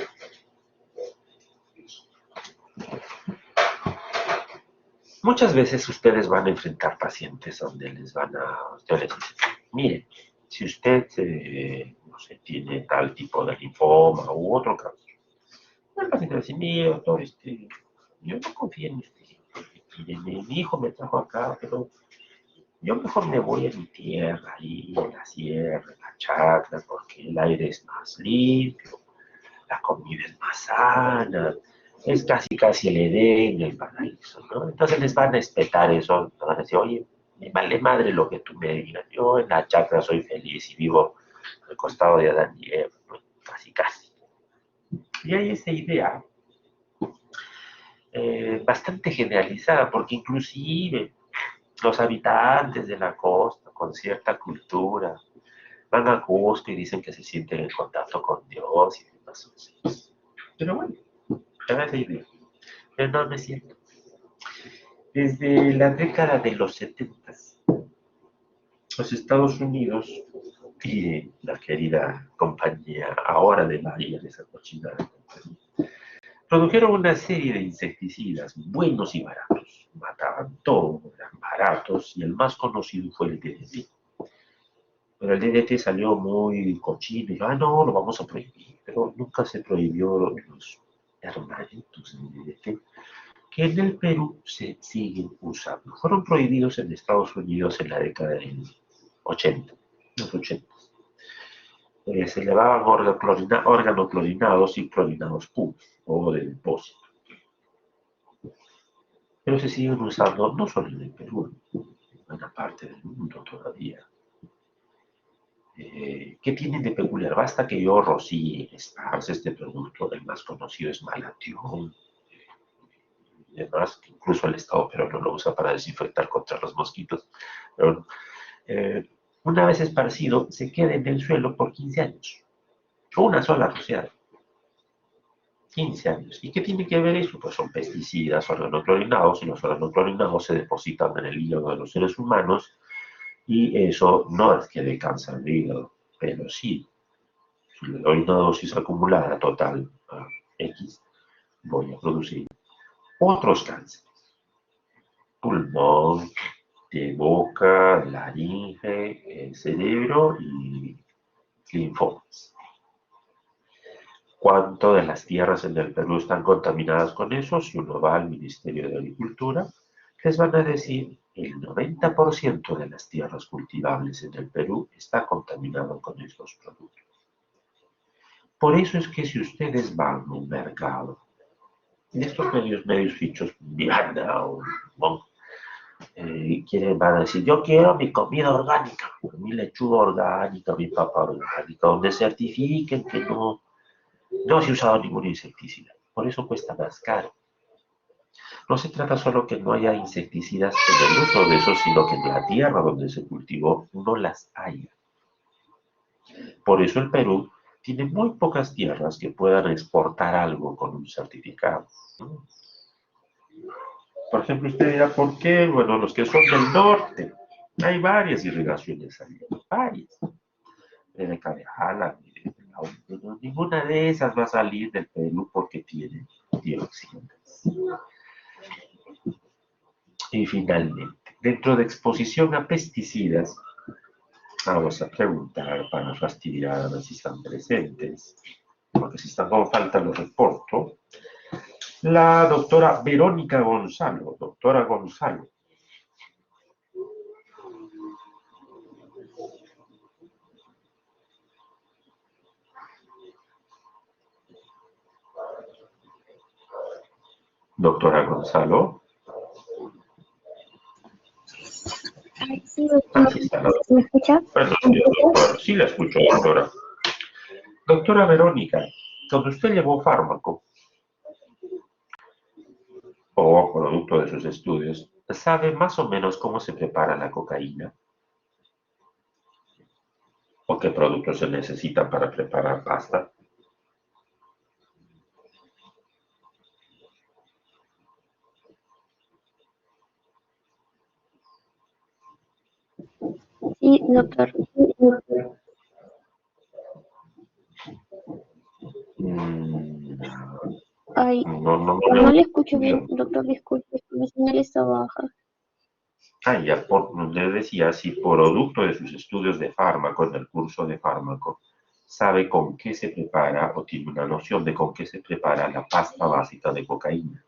Muchas veces ustedes van a enfrentar pacientes donde ustedes les dicen, mire, si usted, no sé, tiene tal tipo de linfoma u otro cáncer, el paciente va a decir, mire, doctor, yo no confío en usted. Mire, mi hijo me trajo acá, pero yo mejor me voy a mi tierra, ahí en la sierra, en la chacra, porque el aire es más limpio, la comida es más sana, es casi el Edén, el paraíso, ¿no? Entonces les van a espetar eso, van a decir, oye, me vale madre lo que tú me digas, yo en la chacra soy feliz y vivo al costado de Adán y Eva, ¿no? Casi. Y hay esa idea bastante generalizada, porque inclusive los habitantes de la costa, con cierta cultura, van a Cusco y dicen que se sienten en contacto con Dios y demás. Pero bueno, era esa idea. Pero no es cierto. Desde la década de los 70, los Estados Unidos y la querida compañía ahora de Bayer, esa cochinada, produjeron una serie de insecticidas buenos y baratos. Mataban todo, eran baratos y el más conocido fue el DDT. Pero el DDT salió muy cochino y no, lo vamos a prohibir. Pero nunca se prohibió los hermanitos de DDT, que en el Perú se siguen usando. Fueron prohibidos en Estados Unidos en la década del 80, los 80. Se llevaban órganos clorinados y clorinados puros o de depósito. Pero se siguen usando no solo en el Perú, en buena parte del mundo todavía. ¿Qué tienen de peculiar? Basta que yo rocíe, esparce este producto, el más conocido es Malatión, y demás, que incluso el Estado peruano lo usa para desinfectar contra los mosquitos. Pero, una vez esparcido, se queda en el suelo por 15 años. Una sola rociada. 15 años. ¿Y qué tiene que ver eso? Pues son pesticidas, organoclorinados, y los organoclorinados se depositan en el hígado de los seres humanos, y eso no es que dé cáncer de hígado, pero sí Si le doy una dosis acumulada total a X, voy a producir otros cánceres. Pulmón, de boca, laringe, cerebro y linfomas. ¿Cuánto de las tierras en el Perú están contaminadas con eso? Si uno va al Ministerio de Agricultura, les van a decir el 90% de las tierras cultivables en el Perú está contaminado con estos productos. Por eso es que si ustedes van a un mercado, en estos medios fichos, Viana o van a decir, yo quiero mi comida orgánica, mi lechuga orgánica, mi papa orgánica, donde certifiquen que no se ha usado ningún insecticida. Por eso cuesta más caro. No se trata solo que no haya insecticidas en el uso de eso, sino que en la tierra donde se cultivó no las haya. Por eso el Perú tiene muy pocas tierras que puedan exportar algo con un certificado. Por ejemplo, usted dirá, ¿por qué? Bueno, los que son del norte, hay varias irrigaciones ahí, varias. De Cabejala, ninguna de esas va a salir del Perú porque tiene dioxinas. Y finalmente, dentro de exposición a pesticidas, vamos a preguntar para fastidiar a ver si están presentes, porque si están con falta los reporto. La doctora Verónica Gonzalo. Doctora Gonzalo. Doctora Gonzalo. Sí, doctor. Aquí está la doctora. ¿Me escucha? Buenos días, doctora. Sí la escucho, doctora. Doctora Verónica, cuando usted llevó fármaco o producto de sus estudios, ¿sabe más o menos cómo se prepara la cocaína? ¿O qué productos se necesitan para preparar pasta? Sí, doctor. Ay, no le escucho bien, doctor, disculpe, mi señal está baja. Ya le decía, si producto de sus estudios de fármaco, en el curso de fármaco, sabe con qué se prepara o tiene una noción de con qué se prepara la pasta básica de cocaína.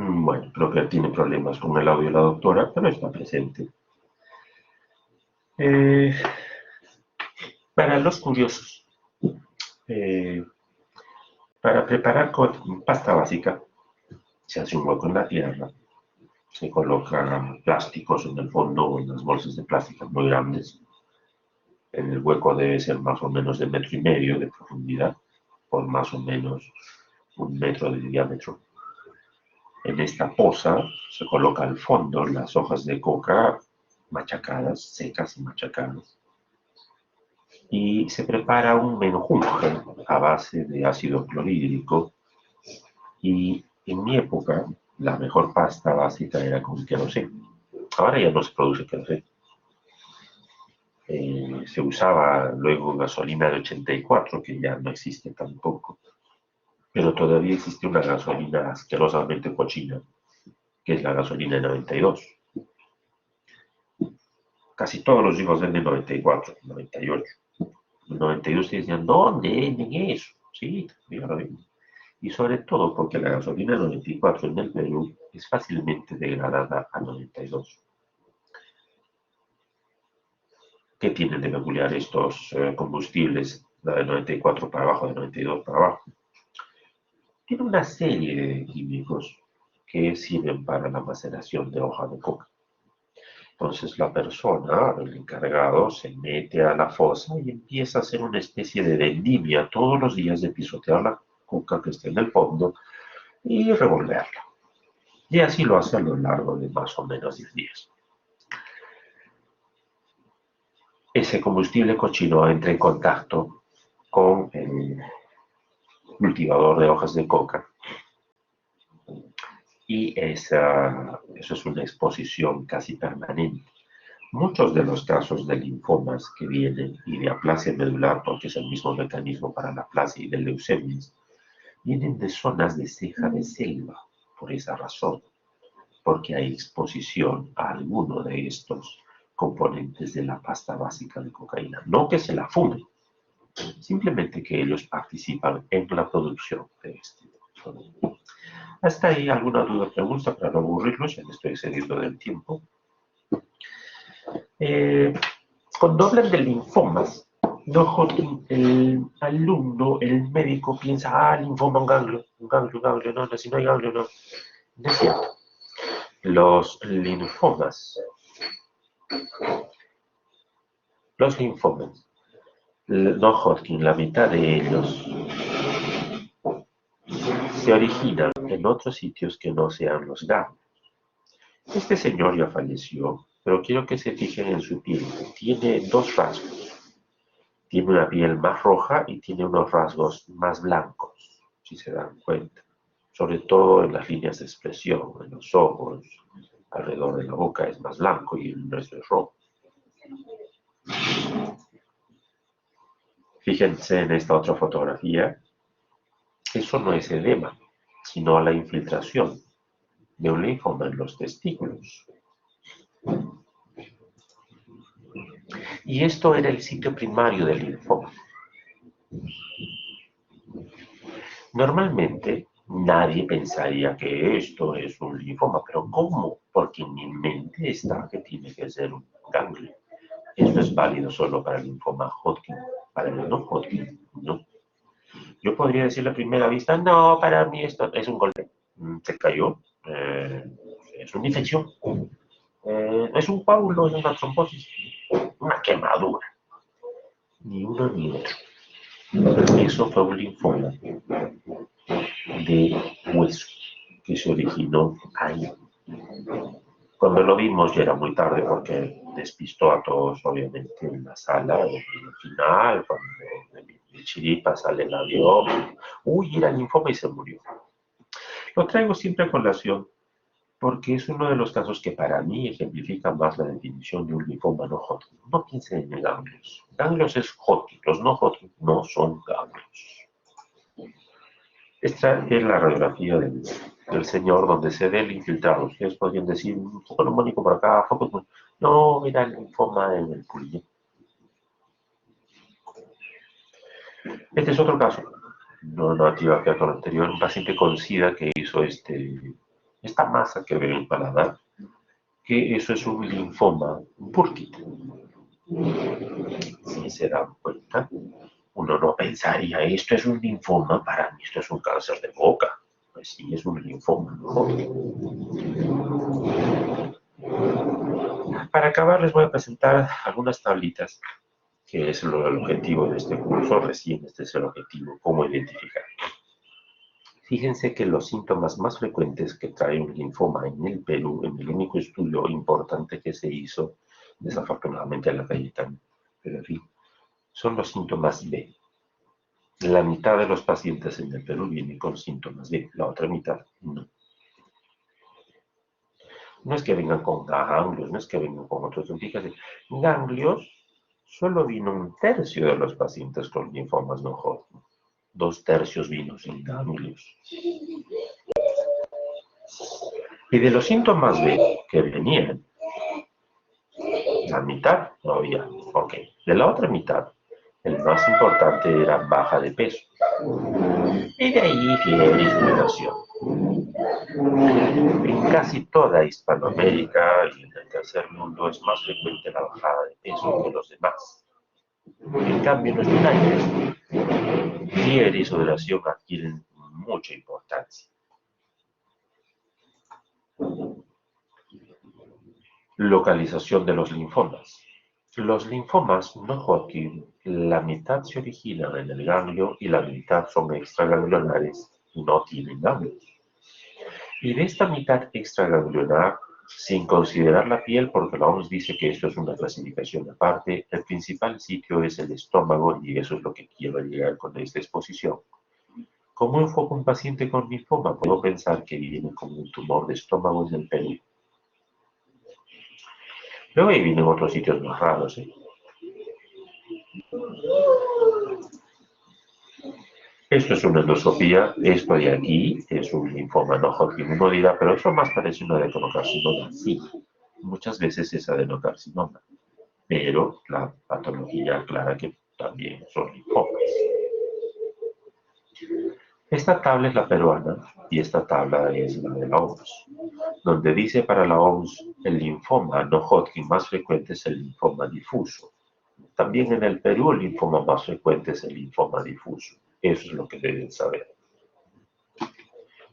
Bueno, creo que tiene problemas con el audio la doctora, pero está presente. Para los curiosos, para preparar pasta básica, se hace un hueco en la tierra, se colocan plásticos en el fondo o en las bolsas de plástico muy grandes. El hueco debe ser más o menos de 1,5 metros de profundidad, por más o menos 1 metro de diámetro. En esta poza se coloca al fondo las hojas de coca machacadas, secas y machacadas. Y se prepara un menjunje a base de ácido clorhídrico. Y en mi época, la mejor pasta básica era con queroseno. Ahora ya no se produce queroseno. Se usaba luego gasolina de 84, que ya no existe tampoco. Pero todavía existe una gasolina asquerosamente cochina, que es la gasolina de 92. Casi todos los hijos venden 94, 98. En 92 ustedes decían, ¿dónde venden eso? Sí, y sobre todo porque la gasolina 94 en el Perú es fácilmente degradada a 92. ¿Qué tienen de peculiar estos combustibles, la de 94 para abajo, de 92 para abajo? Tiene una serie de químicos que sirven para la maceración de hoja de coca. Entonces la persona, el encargado, se mete a la fosa y empieza a hacer una especie de vendimia todos los días de pisotear la coca que está en el fondo y revolverla. Y así lo hace a lo largo de más o menos 10 días. Ese combustible cochino entra en contacto con el cultivador de hojas de coca. Y eso es una exposición casi permanente. Muchos de los casos de linfomas que vienen y de aplasia medular, porque es el mismo mecanismo para la aplasia y de leucemias, vienen de zonas de ceja de selva, por esa razón, porque hay exposición a alguno de estos componentes de la pasta básica de cocaína. No que se la fumen, simplemente que ellos participan en la producción de este producto. ¿Hasta ahí alguna duda o pregunta para no aburrirlos? Ya me estoy excediendo del tiempo. Cuando hablan de linfomas, no, Hodgkin, el alumno, el médico piensa, linfoma, un ganglio, no, si no hay ganglio, no. No es cierto. Los linfomas, no Hodgkin, la mitad de ellos se originan en otros sitios que no sean los ganglios. Este señor ya falleció, pero quiero que se fijen en su piel. Tiene dos rasgos. Tiene una piel más roja y tiene unos rasgos más blancos, si se dan cuenta. Sobre todo en las líneas de expresión, en los ojos, alrededor de la boca es más blanco y el resto es rojo. Fíjense en esta otra fotografía. Eso no es edema, sino la infiltración de un linfoma en los testículos. Y esto era el sitio primario del linfoma. Normalmente nadie pensaría que esto es un linfoma, pero ¿cómo? Porque en mi mente está que tiene que ser un ganglio. Esto es válido solo para el linfoma Hodgkin, para el no Hodgkin, no. Yo podría decir a primera vista, no, para mí esto es un golpe, se cayó, es una infección, es un coágulo, es una trombosis, una quemadura. Ni uno ni otro. Eso fue un linfoma de hueso que se originó ahí. Cuando lo vimos ya era muy tarde porque despistó a todos, obviamente, en la sala. Y al final, cuando de chiripa sale el avión, era linfoma y se murió. Lo traigo siempre a colación porque es uno de los casos que para mí ejemplifica más la definición de un linfoma no Hodgkin. No piensen en ganglios. Ganglios es Hodgkin, los no Hodgkin no son ganglios. Esta es la radiografía del señor donde se ve el infiltrado. Ustedes podrían decir, un foco neumónico por acá, foco... No, era el linfoma en el pulmón. Este es otro caso, no relativo que al anterior, un paciente con SIDA que hizo esta masa que ve en el paladar, que eso es un linfoma Burkitt. Si se dan cuenta, uno no pensaría, esto es un linfoma, para mí esto es un cáncer de boca. Pues sí, es un linfoma, ¿no? Para acabar les voy a presentar algunas tablitas, que es el objetivo de este curso, recién este es el objetivo, cómo identificar. Fíjense que los síntomas más frecuentes que trae un linfoma en el Perú, en el único estudio importante que se hizo, desafortunadamente a la Cayetana, pero en fin, son los síntomas B. La mitad de los pacientes en el Perú vienen con síntomas B, la otra mitad no. No es que vengan con ganglios, no es que vengan con otros indicadores. Ganglios, solo vino 1/3 de los pacientes con linfomas no Hodgkin. 2/3 vino sin ganglios. Y de los síntomas B que venían, la mitad no había. Ok, de la otra mitad, el más importante era baja de peso. Y de ahí fiebre y sudoración. En casi toda Hispanoamérica y en el tercer mundo es más frecuente la bajada de peso que los demás. En cambio, en nuestro país, fiebre y sudoración adquieren mucha importancia. Localización de los linfomas. Los linfomas no Hodgkin, la mitad se originan en el ganglio y la mitad son extraganglionares y no tienen ganglios. Y de esta mitad extraganglionar sin considerar la piel, porque la OMS dice que esto es una clasificación aparte, el principal sitio es el estómago y eso es lo que quiero llegar con esta exposición. ¿Cómo enfoco un paciente con linfoma? Puedo pensar que viene con un tumor de estómago en el Perú. Luego ahí vienen otros sitios más raros, ¿eh? Esto es una endoscopía, esto de aquí es un linfoma no Hodgkin. Uno dirá, pero eso más parece un adenocarcinoma. Sí, muchas veces es adenocarcinoma, pero la patología aclara que también son linfomas. Esta tabla es la peruana y esta tabla es la de la OMS, donde dice para la OMS el linfoma no Hodgkin más frecuente es el linfoma difuso. También en el Perú el linfoma más frecuente es el linfoma difuso. Eso es lo que deben saber.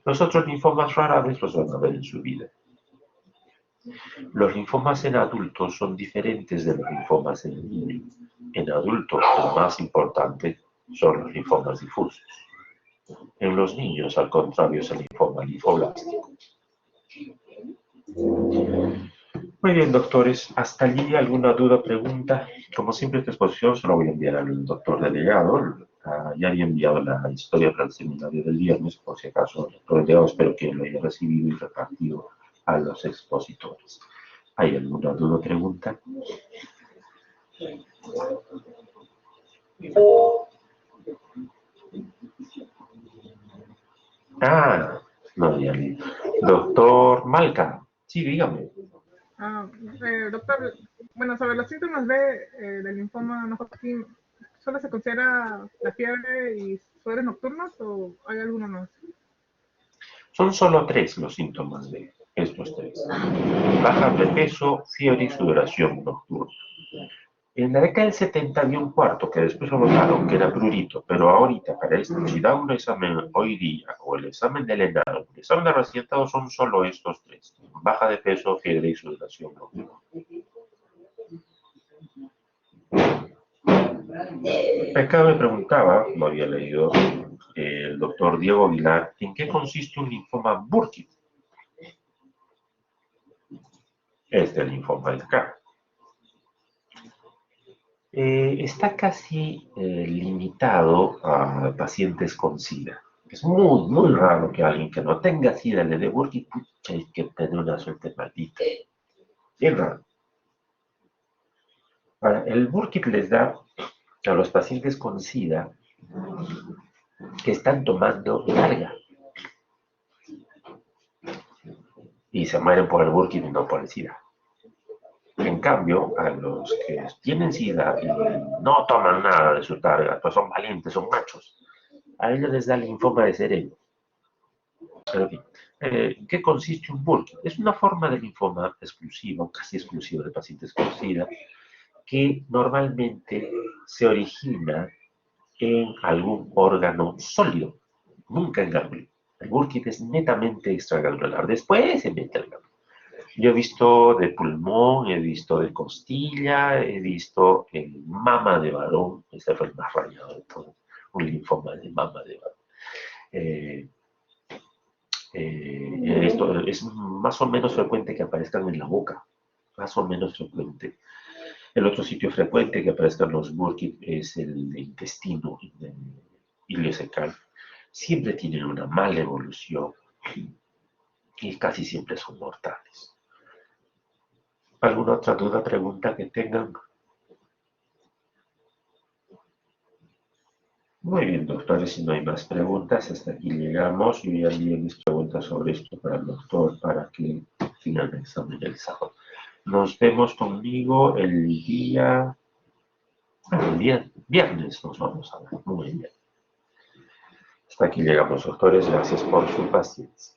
Los otros linfomas rara vez los van a ver en su vida. Los linfomas en adultos son diferentes de los linfomas en niños. En adultos, el más importante son los linfomas difusos. En los niños, al contrario, es el linfoma linfoblástico. Muy bien, doctores. ¿Hasta allí alguna duda o pregunta? Como siempre, esta exposición se la voy a enviar al doctor delegado. Ya había enviado la historia para el seminario del viernes, por si acaso el doctor delegado espero que lo haya recibido y repartido a los expositores. ¿Hay alguna duda o pregunta? Ah, no había leído. Doctor Malca, sí, dígame. Doctor, bueno, sobre los síntomas del linfoma no Hodgkin, ¿solo se considera la fiebre y sudores nocturnos o hay alguno más? Son solo 3 los síntomas de estos 3. Baja de peso, fiebre y sudoración nocturna. En la década del 70 había un cuarto que después lo notaron que era prurito, pero ahorita para esto, si da un examen hoy día o el examen del ENAR, el examen de recientado son solo estos 3. Baja de peso, fiebre y sudoración nocturna. Acá me preguntaba, lo había leído el doctor Diego Aguilar, ¿en qué consiste un linfoma Burkitt? Este linfoma de acá. Está casi limitado a pacientes con SIDA. Es muy, muy raro que alguien que no tenga SIDA le dé Burkitt, hay que tener una suerte maldita. Bien raro. Ahora, el Burkitt les da a los pacientes con SIDA que están tomando larga. Y se mueren por el Burkitt y no por el SIDA. En cambio, a los que tienen SIDA y no toman nada de su targa, pues son valientes, son machos, a ellos les da linfoma de cerebro. En fin, ¿en qué consiste un Burkitt? Es una forma de linfoma exclusiva, casi exclusiva de pacientes con SIDA, que normalmente se origina en algún órgano sólido, nunca en ganglio. El Burkitt es netamente extraganglionar, después se mete al ganglio. Yo he visto de pulmón, he visto de costilla, he visto en mama de varón, ese fue el más rayado de todos, un linfoma de mama de varón. Esto es más o menos frecuente que aparezcan en la boca, más o menos frecuente. El otro sitio frecuente que aparezcan los Burkitt es el intestino ileocecal. Siempre tienen una mala evolución y casi siempre son mortales. ¿Alguna otra duda, pregunta que tengan? Muy bien, doctores, si no hay más preguntas, hasta aquí llegamos. Yo ya envié mis preguntas sobre esto para el doctor para que tengan el examen el sábado. Nos vemos conmigo el día viernes, nos vamos a ver. Muy bien. Hasta aquí llegamos, doctores. Gracias por su paciencia.